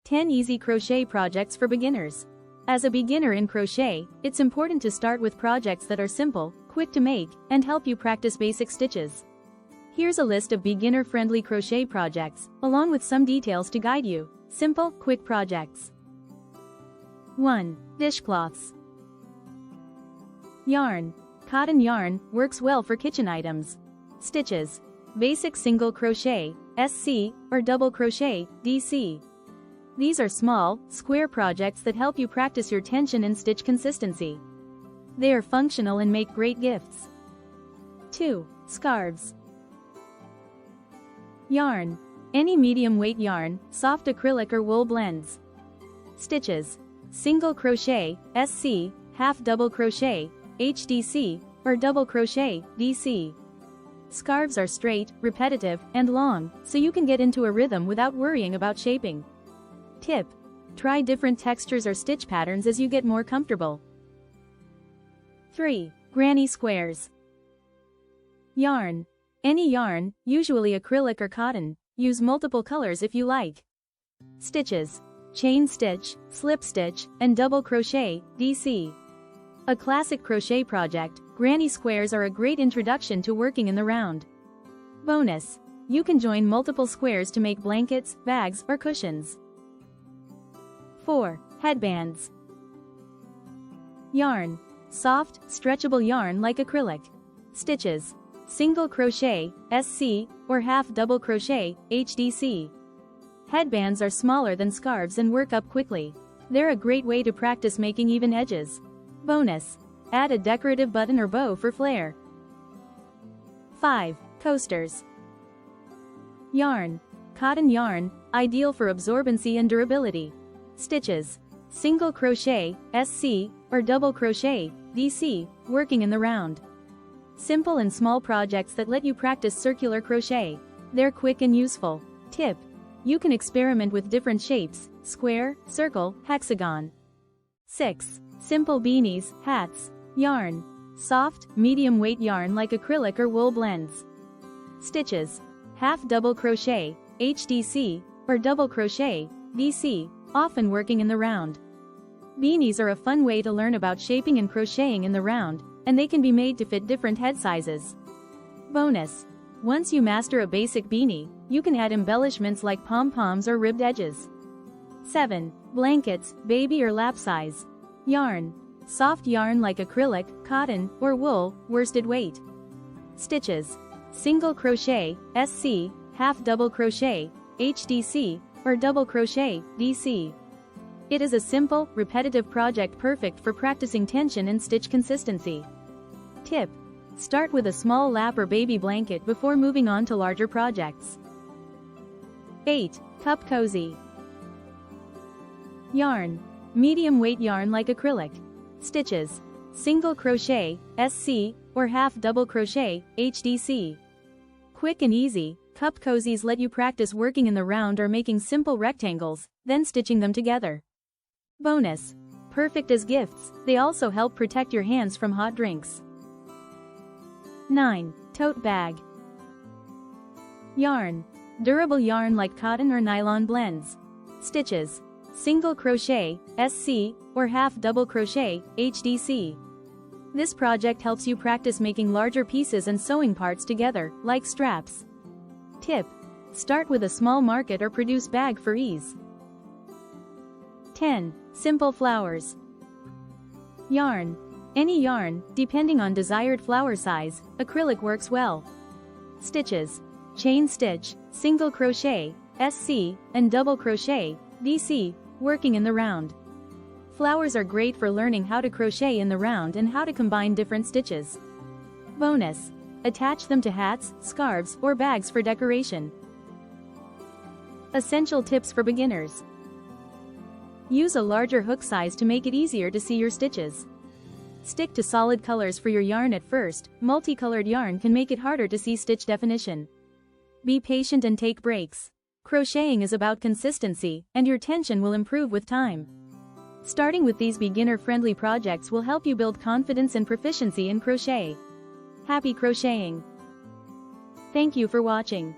10 Easy Crochet Projects for Beginners. As a beginner in crochet, it's important to start with projects that are simple, quick to make, and help you practice basic stitches. Here's a list of beginner-friendly crochet projects, along with some details to guide you. Simple, quick projects. 1. Dishcloths. Yarn. Cotton yarn works well for kitchen items. Stitches. Basic single crochet, SC, or double crochet, DC. These are small, square projects that help you practice your tension and stitch consistency. They are functional and make great gifts. 2. Scarves. Yarn. Any medium weight yarn, soft acrylic or wool blends. Stitches. Single crochet, SC, half double crochet, HDC, or double crochet, DC. Scarves are straight, repetitive, and long, so you can get into a rhythm without worrying about shaping. Tip: try different textures or stitch patterns as you get more comfortable. 3. Granny squares. Yarn. Any yarn, usually acrylic or cotton, use multiple colors if you like. Stitches. Chain stitch, slip stitch, and double crochet, DC. A classic crochet project, granny squares are a great introduction to working in the round. Bonus: you can join multiple squares to make blankets, bags, or cushions. 4. Headbands. Yarn. Soft, stretchable yarn like acrylic. Stitches. Single crochet, SC, or half double crochet, HDC. Headbands are smaller than scarves and work up quickly. They're a great way to practice making even edges. Bonus: add a decorative button or bow for flair. 5. Coasters. Yarn. Cotton yarn, ideal for absorbency and durability. Stitches. Single crochet, SC, or double crochet, DC, working in the round. Simple and small projects that let you practice circular crochet. They're quick and useful. Tip: you can experiment with different shapes, square, circle, hexagon. 6. Simple beanies, hats. Yarn. Soft, medium weight yarn like acrylic or wool blends. Stitches. Half double crochet, HDC, or double crochet, DC, often working in the round. Beanies are a fun way to learn about shaping and crocheting in the round, and they can be made to fit different head sizes. Bonus: once you master a basic beanie, you can add embellishments like pom-poms or ribbed edges. 7. Blankets, baby or lap size. Yarn. Soft yarn like acrylic, cotton, or wool, worsted weight. Stitches. Single crochet, SC, half double crochet, HDC, or double crochet, DC. It is a simple, repetitive project perfect for practicing tension and stitch consistency. Tip: start with a small lap or baby blanket before moving on to larger projects. 8. Cup cozy. Yarn. Medium weight yarn like acrylic. Stitches. Single crochet, SC, or half double crochet, HDC. Quick and easy, cup cozies let you practice working in the round or making simple rectangles, then stitching them together. Bonus: perfect as gifts, they also help protect your hands from hot drinks. 9. Tote bag. Yarn. Durable yarn like cotton or nylon blends. Stitches. Single crochet, SC, or half double crochet, HDC. This project helps you practice making larger pieces and sewing parts together, like straps. Tip: start with a small market or produce bag for ease. 10. Simple flowers. Yarn. Any yarn, depending on desired flower size, acrylic works well. Stitches. Chain stitch, single crochet, SC, and double crochet, DC, working in the round. Flowers are great for learning how to crochet in the round and how to combine different stitches. Bonus: attach them to hats, scarves, or bags for decoration. Essential tips for beginners. Use a larger hook size to make it easier to see your stitches. Stick to solid colors for your yarn at first, multicolored yarn can make it harder to see stitch definition. Be patient and take breaks. Crocheting is about consistency, and your tension will improve with time. Starting with these beginner-friendly projects will help you build confidence and proficiency in crochet. Happy crocheting! Thank you for watching.